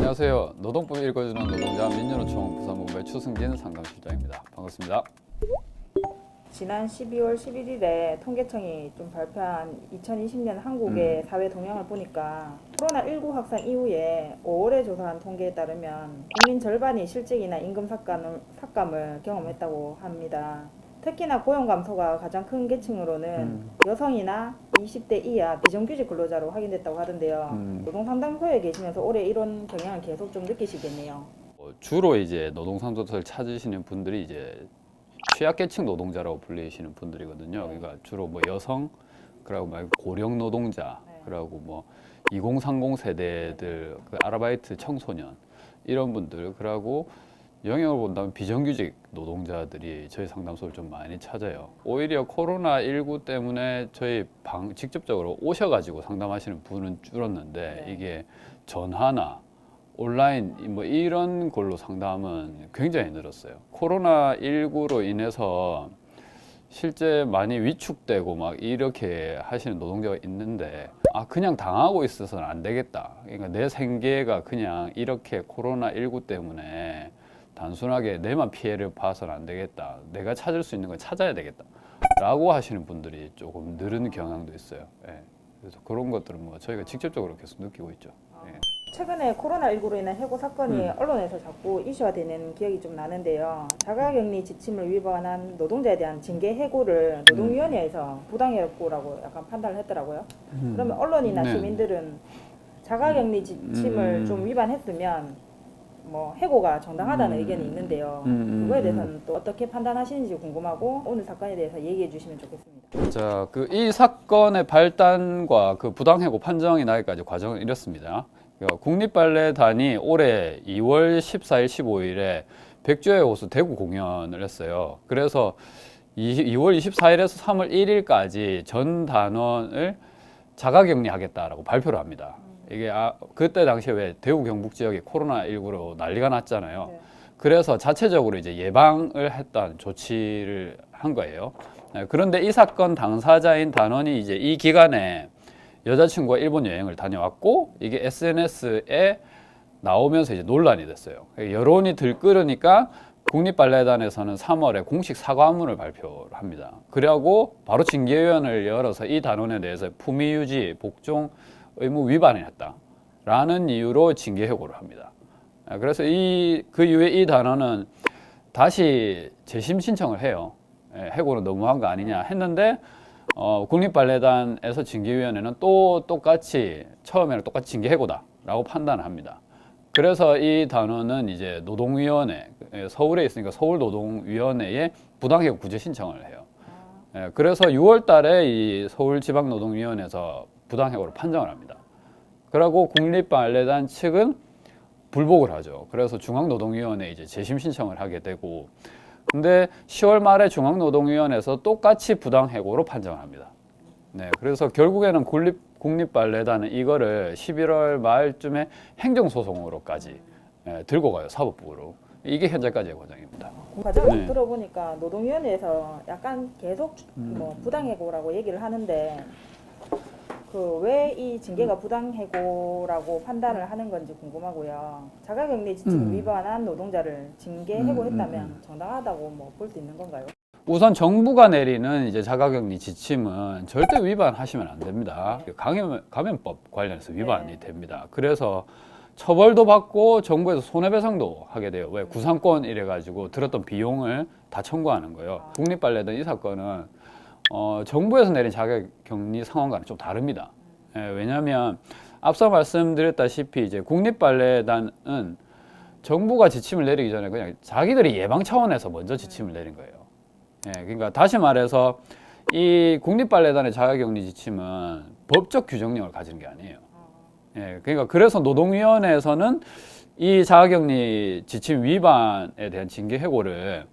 안녕하세요. 노동법 읽어주는 노동자 민주노총 부산본부의 추승진 상담실장입니다. 반갑습니다. 지난 12월 11일에 통계청이 좀 발표한 2020년 한국의 사회 동향을 보니까 코로나19 확산 이후에 5월에 조사한 통계에 따르면 국민 절반이 실직이나 임금 삭감을 경험했다고 합니다. 특히나 고용 감소가 가장 큰 계층으로는 여성이나 20대 이하 비정규직 근로자로 확인됐다고 하던데요. 노동상담소에 계시면서 올해 이런 경향을 계속 좀 느끼시겠네요. 주로 이제 노동상담소를 찾으시는 분들이 이제 취약계층 노동자라고 불리시는 분들이거든요. 그러니까 주로 뭐 여성, 그리고 막 고령 노동자, 그리고 뭐 2030 세대들, 그 아르바이트 청소년 이런 분들, 그리고 영역을 본다면 비정규직 노동자들이 저희 상담소를 좀 많이 찾아요. 오히려 코로나19 때문에 저희 직접적으로 오셔가지고 상담하시는 분은 줄었는데 이게 전화나 온라인 뭐 이런 걸로 상담은 굉장히 늘었어요. 코로나19로 인해서 실제 많이 위축되고 막 이렇게 하시는 노동자가 있는데 그냥 당하고 있어서는 안 되겠다. 그러니까 내 생계가 그냥 이렇게 코로나19 때문에 단순하게 내만 피해를 봐서는 안 되겠다. 내가 찾을 수 있는 걸 찾아야 되겠다. 라고 하시는 분들이 조금 늘은 경향도 있어요. 예. 그래서 그런 것들은 뭐 저희가 직접적으로 계속 느끼고 있죠. 예. 최근에 코로나19로 인한 해고 사건이 언론에서 자꾸 이슈화 되는 기억이 좀 나는데요. 자가격리 지침을 위반한 노동자에 대한 징계 해고를 노동위원회에서 부당해고라고 약간 판단을 했더라고요. 그러면 언론이나 네. 시민들은 자가격리 지침을 좀 위반했으면 뭐 해고가 정당하다는 의견이 있는데요. 그거에 대해서는 또 어떻게 판단하시는지 궁금하고 오늘 사건에 대해서 얘기해 주시면 좋겠습니다. 자, 이 사건의 발단과 그 부당해고 판정이 나기까지 과정은 이렇습니다. 국립발레단이 올해 2월 14일, 15일에 백조의 호수 대구 공연을 했어요. 그래서 2월 24일에서 3월 1일까지 전 단원을 자가격리하겠다라고 발표를 합니다. 이게 그때 당시에 왜 대구 경북 지역이 코로나19로 난리가 났잖아요. 네. 그래서 자체적으로 이제 예방을 했던 조치를 한 거예요. 그런데 이 사건 당사자인 단원이 이제 이 기간에 여자친구가 일본 여행을 다녀왔고 이게 SNS에 나오면서 이제 논란이 됐어요. 여론이 들끓으니까 국립발레단에서는 3월에 공식 사과문을 발표를 합니다. 그리고 바로 징계위원회를 열어서 이 단원에 대해서 품위유지, 복종 의무 위반을 했다라는 이유로 징계 해고를 합니다. 그래서 그 이후에 이 단원은 다시 재심 신청을 해요. 해고는 너무한 거 아니냐 했는데 국립발레단에서 징계위원회는 또 똑같이 처음에는 똑같이 징계 해고다라고 판단을 합니다. 그래서 이 단원은 이제 노동위원회, 서울에 있으니까 서울노동위원회에 부당해고 구제 신청을 해요. 그래서 6월 달에 이 서울지방노동위원회에서 부당해고를 판정을 합니다. 그리고 국립발레단 측은 불복을 하죠. 그래서 중앙노동위원회에 이제 재심 신청을 하게 되고, 근데 10월 말에 중앙노동위원회에서 똑같이 부당해고로 판정을 합니다. 네, 그래서 결국에는 국립발레단은 이거를 11월 말쯤에 행정소송으로까지 들고 가요, 사법부로. 이게 현재까지의 과정입니다. 과정을 들어보니까 노동위원회에서 약간 계속 뭐 부당해고라고 얘기를 하는데 왜 이 징계가 부당해고라고 판단을 하는 건지 궁금하고요. 자가격리 지침 위반한 노동자를 징계 해고했다면 정당하다고 뭐 볼 수 있는 건가요? 우선 정부가 내리는 이제 자가격리 지침은 절대 위반하시면 안 됩니다. 감염법 관련해서 위반이 됩니다. 그래서 처벌도 받고 정부에서 손해배상도 하게 돼요. 왜? 구상권 이래가지고 들었던 비용을 다 청구하는 거예요. 국립발레단 이 사건은 정부에서 내린 자가격리 상황과는 좀 다릅니다. 왜냐하면 앞서 말씀드렸다시피 이제 국립발레단은 정부가 지침을 내리기 전에 그냥 자기들이 예방 차원에서 먼저 지침을 내린 거예요. 그러니까 다시 말해서 이 국립발레단의 자가격리 지침은 법적 규정력을 가지는 게 아니에요. 그러니까 그래서 노동위원회에서는 이 자가격리 지침 위반에 대한 징계 해고를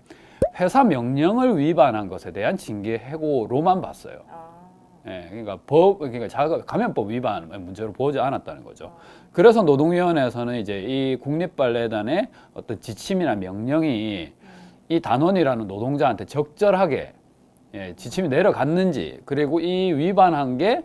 회사 명령을 위반한 것에 대한 징계 해고로만 봤어요. 그러니까 감염법 위반 문제로 보지 않았다는 거죠. 그래서 노동위원회에서는 이제 이 국립발레단의 어떤 지침이나 명령이 이 단원이라는 노동자한테 적절하게 지침이 내려갔는지, 그리고 이 위반한 게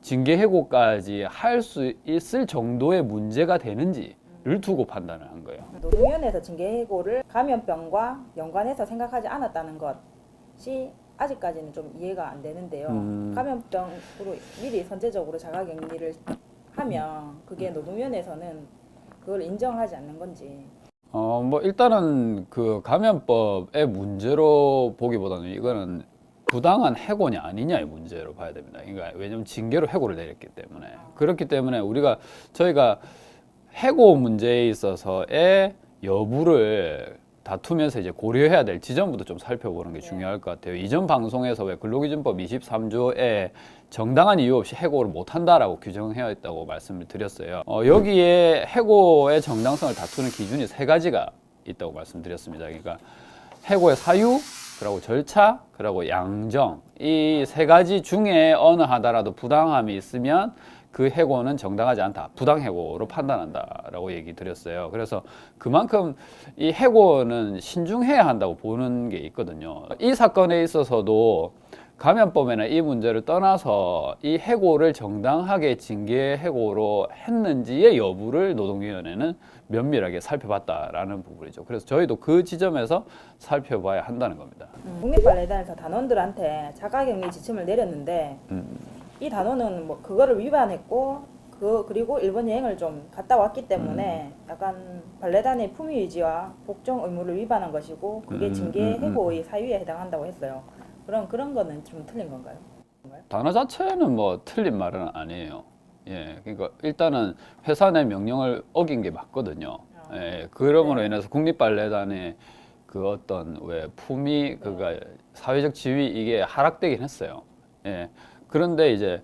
징계 해고까지 할 수 있을 정도의 문제가 되는지 두고 판단을 한 거예요. 노동위원회에서 징계해고를 감염병과 연관해서 생각하지 않았다는 것이 아직까지는 좀 이해가 안 되는데요. 감염병으로 미리 선제적으로 자가격리를 하면 그게 노동위원회에서는 그걸 인정하지 않는 건지. 뭐 일단은 그 감염법의 문제로 보기보다는 이거는 부당한 해고냐 아니냐의 문제로 봐야 됩니다. 그러니까 왜냐하면 징계로 해고를 내렸기 때문에 그렇기 때문에 저희가 해고 문제에 있어서의 여부를 다투면서 이제 고려해야 될 지점부터 좀 살펴보는 게 중요할 것 같아요. 이전 방송에서 왜 근로기준법 23조에 정당한 이유 없이 해고를 못한다라고 규정되어 있다고 말씀을 드렸어요. 여기에 해고의 정당성을 다투는 기준이 3가지가 있다고 말씀드렸습니다. 그러니까 해고의 사유, 그리고 절차, 그리고 양정, 이 3가지 중에 어느 하나라도 부당함이 있으면 그 해고는 정당하지 않다, 부당해고로 판단한다라고 얘기 드렸어요. 그래서 그만큼 이 해고는 신중해야 한다고 보는 게 있거든요. 이 사건에 있어서도 감염법에는 이 문제를 떠나서 이 해고를 정당하게 징계 해고로 했는지의 여부를 노동위원회는 면밀하게 살펴봤다라는 부분이죠. 그래서 저희도 그 지점에서 살펴봐야 한다는 겁니다. 국립발레단에서 단원들한테 자가격리 지침을 내렸는데 이 단원은 뭐 그거를 위반했고 그리고 일본 여행을 좀 갔다 왔기 때문에 약간 발레단의 품위유지와 복종 의무를 위반한 것이고 그게 징계 해고의 사유에 해당한다고 했어요. 그럼 그런 거는 좀 틀린 건가요? 단어 자체는 뭐 틀린 말은 아니에요. 예, 그러니까 일단은 회사 내 명령을 어긴 게 맞거든요. 예, 그러므로 인해서 국립발레단의 그 어떤 왜 품위, 그가 사회적 지위 이게 하락되긴 했어요. 예, 그런데 이제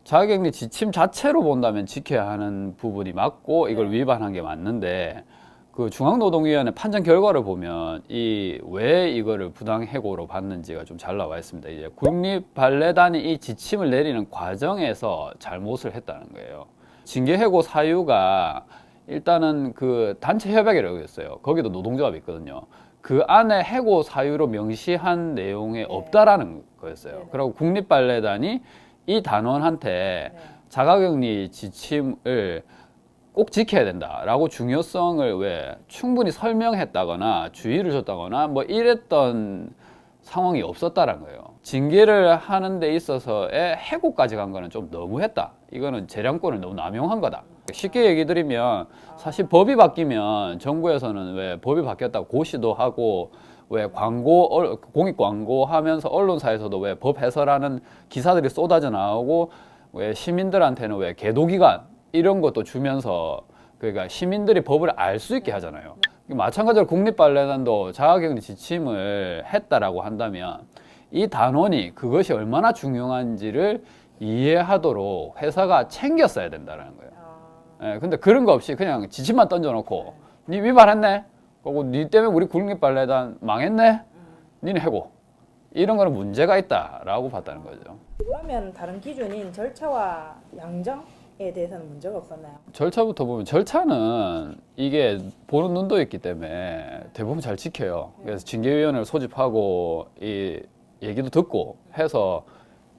자가격리 지침 자체로 본다면 지켜야 하는 부분이 맞고 이걸 위반한 게 맞는데 그 중앙노동위원회 판정 결과를 보면 왜 이거를 부당해고로 봤는지가 좀 잘 나와 있습니다. 이제 국립발레단이 이 지침을 내리는 과정에서 잘못을 했다는 거예요. 징계해고 사유가 일단은 그 단체 협약이라고 했어요. 거기도 노동조합이 있거든요. 그 안에 해고 사유로 명시한 내용에 없다라는 거였어요. 그리고 국립발레단이 이 단원한테 자가격리 지침을 꼭 지켜야 된다라고 중요성을 왜 충분히 설명했다거나 주의를 줬다거나 뭐 이랬던 상황이 없었다는 거예요. 징계를 하는 데 있어서의 해고까지 간 거는 좀 너무했다. 이거는 재량권을 너무 남용한 거다. 쉽게 얘기 드리면 사실 법이 바뀌면 정부에서는 왜 법이 바뀌었다고 고시도 하고 왜 공익 광고 하면서 언론사에서도 왜 법 해설하는 기사들이 쏟아져 나오고 왜 시민들한테는 왜 계도기간 이런 것도 주면서 그러니까 시민들이 법을 알 수 있게 하잖아요. 마찬가지로 국립발레단도 자가격리 지침을 했다라고 한다면 이 단원이 그것이 얼마나 중요한지를 이해하도록 회사가 챙겼어야 된다는 거예요. 예, 근데 그런 거 없이 그냥 지침만 던져놓고 니 위반했네? 그리고 니 때문에 우리 국립발레단 망했네? 니는 해고. 이런 거는 문제가 있다라고 봤다는 거죠. 그러면 다른 기준인 절차와 양정에 대해서는 문제가 없었나요? 절차부터 보면 절차는 이게 보는 눈도 있기 때문에 대부분 잘 지켜요. 그래서 징계위원회를 소집하고 이 얘기도 듣고 해서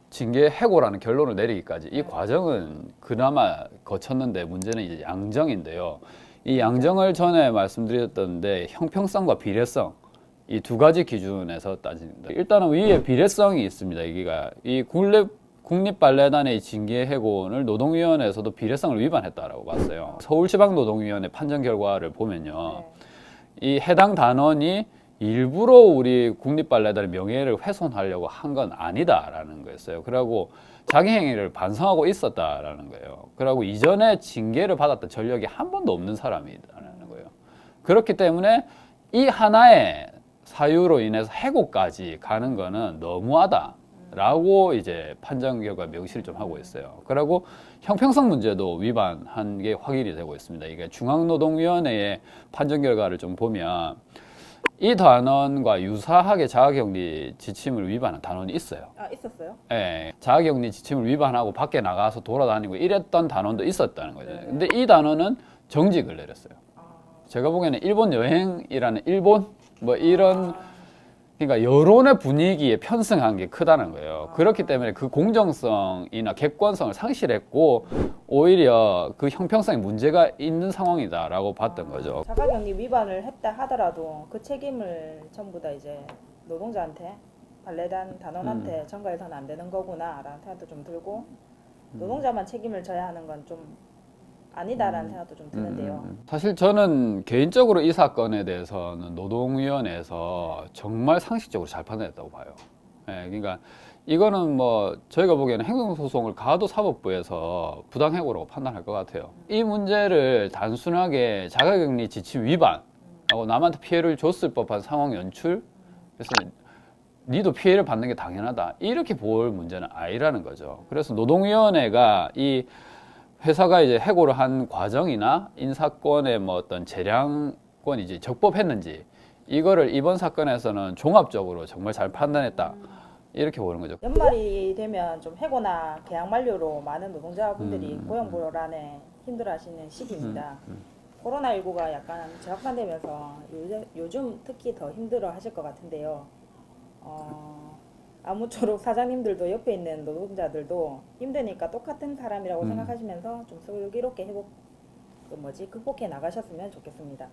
징계 해고라는 결론을 내리기까지 이 과정은 그나마 거쳤는데 문제는 이제 양정인데요. 이 양정을 전에 말씀드렸던데 형평성과 비례성 이 2가지 기준에서 따집니다. 일단은 위에 비례성이 있습니다. 이 국립발레단의 징계 해고를 노동위원회에서도 비례성을 위반했다라고 봤어요. 서울지방노동위원회 판정 결과를 보면요, 이 해당 단원이 일부러 우리 국립발레단의 명예를 훼손하려고 한 건 아니다라는 거였어요. 그리고 자기 행위를 반성하고 있었다라는 거예요. 그리고 이전에 징계를 받았던 전력이 한 번도 없는 사람이라는 거예요. 그렇기 때문에 이 하나의 사유로 인해서 해고까지 가는 거는 너무하다라고 이제 판정 결과 명시를 좀 하고 있어요. 그리고 형평성 문제도 위반한 게 확인이 되고 있습니다. 이게 중앙노동위원회의 판정 결과를 좀 보면 이 단원과 유사하게 자가격리 지침을 위반한 단원이 있어요. 아, 있었어요? 예, 자가격리 지침을 위반하고 밖에 나가서 돌아다니고 이랬던 단원도 있었다는 거죠. 근데 이 단원은 정직을 내렸어요. 제가 보기에는 일본 여행이라는 일본 뭐 이런 그러니까 여론의 분위기에 편승한 게 크다는 거예요. 그렇기 때문에 그 공정성이나 객관성을 상실했고 오히려 그 형평성에 문제가 있는 상황이다라고 봤던 거죠. 자가격리 위반을 했다 하더라도 그 책임을 전부 다 이제 노동자한테 발레단 단원한테 전가해서는 안 되는 거구나라는 생각도 좀 들고 노동자만 책임을 져야 하는 건 좀 아니다라는 생각도 좀 드는데요. 사실 저는 개인적으로 이 사건에 대해서는 노동위원회에서 정말 상식적으로 잘 판단했다고 봐요. 예, 그러니까 이거는 뭐 저희가 보기에는 행정소송을 가도 사법부에서 부당해고라고 판단할 것 같아요. 이 문제를 단순하게 자가격리 지침 위반하고 남한테 피해를 줬을 법한 상황 연출, 그래서 니도 피해를 받는 게 당연하다 이렇게 볼 문제는 아니라는 거죠. 그래서 노동위원회가 이 회사가 이제 해고를 한 과정이나 인사권의 뭐 어떤 재량권이 이제 적법했는지 이거를 이번 사건에서는 종합적으로 정말 잘 판단했다 이렇게 보는 거죠. 연말이 되면 좀 해고나 계약 만료로 많은 노동자분들이 고용불안에 힘들어하시는 시기입니다. 코로나19가 약간 재확산되면서 요즘 특히 더 힘들어하실 것 같은데요. 아무쪼록 사장님들도 옆에 있는 노동자들도 힘드니까 똑같은 사람이라고 생각하시면서 좀 슬기롭게 극복해 나가셨으면 좋겠습니다.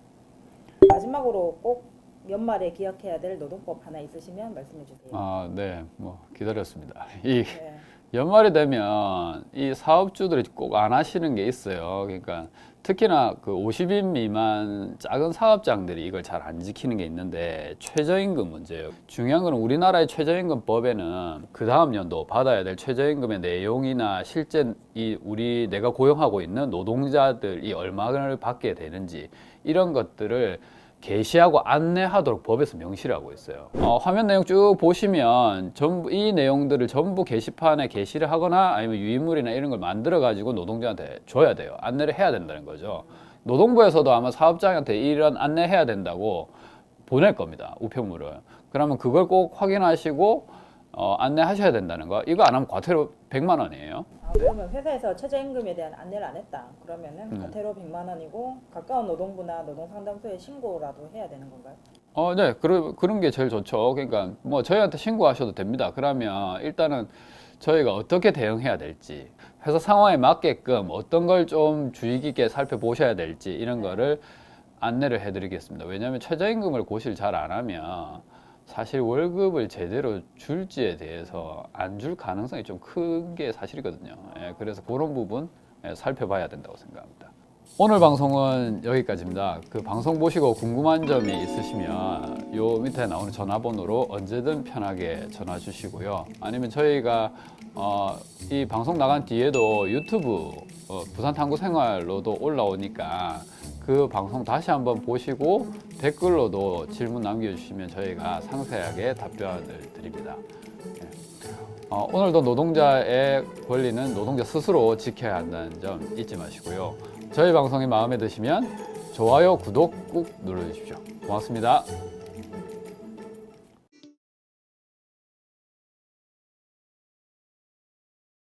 마지막으로 꼭 연말에 기억해야 될 노동법 하나 있으시면 말씀해 주세요. 아, 네, 뭐 기다렸습니다. 이 네. 연말이 되면 이 사업주들이 꼭 안 하시는 게 있어요. 그러니까 특히나 그 50인 미만 작은 사업장들이 이걸 잘 안 지키는 게 있는데 최저임금 문제예요. 중요한 거는 우리나라의 최저임금법에는 그 다음 연도 받아야 될 최저임금의 내용이나 실제 내가 고용하고 있는 노동자들이 얼마를 받게 되는지 이런 것들을 게시하고 안내하도록 법에서 명시를 하고 있어요. 화면 내용 쭉 보시면 이 내용들을 전부 게시판에 게시를 하거나 아니면 유인물이나 이런 걸 만들어 가지고 노동자한테 줘야 돼요. 안내를 해야 된다는 거죠. 노동부에서도 아마 사업장한테 이런 안내해야 된다고 보낼 겁니다. 우편물을. 그러면 그걸 꼭 확인하시고 안내하셔야 된다는 거. 이거 안 하면 과태료 100만 원이에요. 그러면 회사에서 최저임금에 대한 안내를 안 했다. 그러면은 과태료 100만 원이고 가까운 노동부나 노동상담소에 신고라도 해야 되는 건가요? 네. 그런 게 제일 좋죠. 그러니까 뭐 저희한테 신고하셔도 됩니다. 그러면 일단은 저희가 어떻게 대응해야 될지, 회사 상황에 맞게끔 어떤 걸 좀 주의 깊게 살펴보셔야 될지 이런 거를 안내를 해드리겠습니다. 왜냐하면 최저임금을 고시를 잘 안 하면 사실 월급을 제대로 줄지에 대해서 안 줄 가능성이 좀 큰 게 사실이거든요. 그래서 그런 부분 살펴봐야 된다고 생각합니다. 오늘 방송은 여기까지입니다. 그 방송 보시고 궁금한 점이 있으시면 요 밑에 나오는 전화번호로 언제든 편하게 전화 주시고요. 아니면 저희가 이 방송 나간 뒤에도 유튜브 부산 탐구 생활로도 올라오니까 그 방송 다시 한번 보시고 댓글로도 질문 남겨주시면 저희가 상세하게 답변을 드립니다. 오늘도 노동자의 권리는 노동자 스스로 지켜야 한다는 점 잊지 마시고요. 저희 방송이 마음에 드시면 좋아요, 구독 꾹 눌러주십시오. 고맙습니다.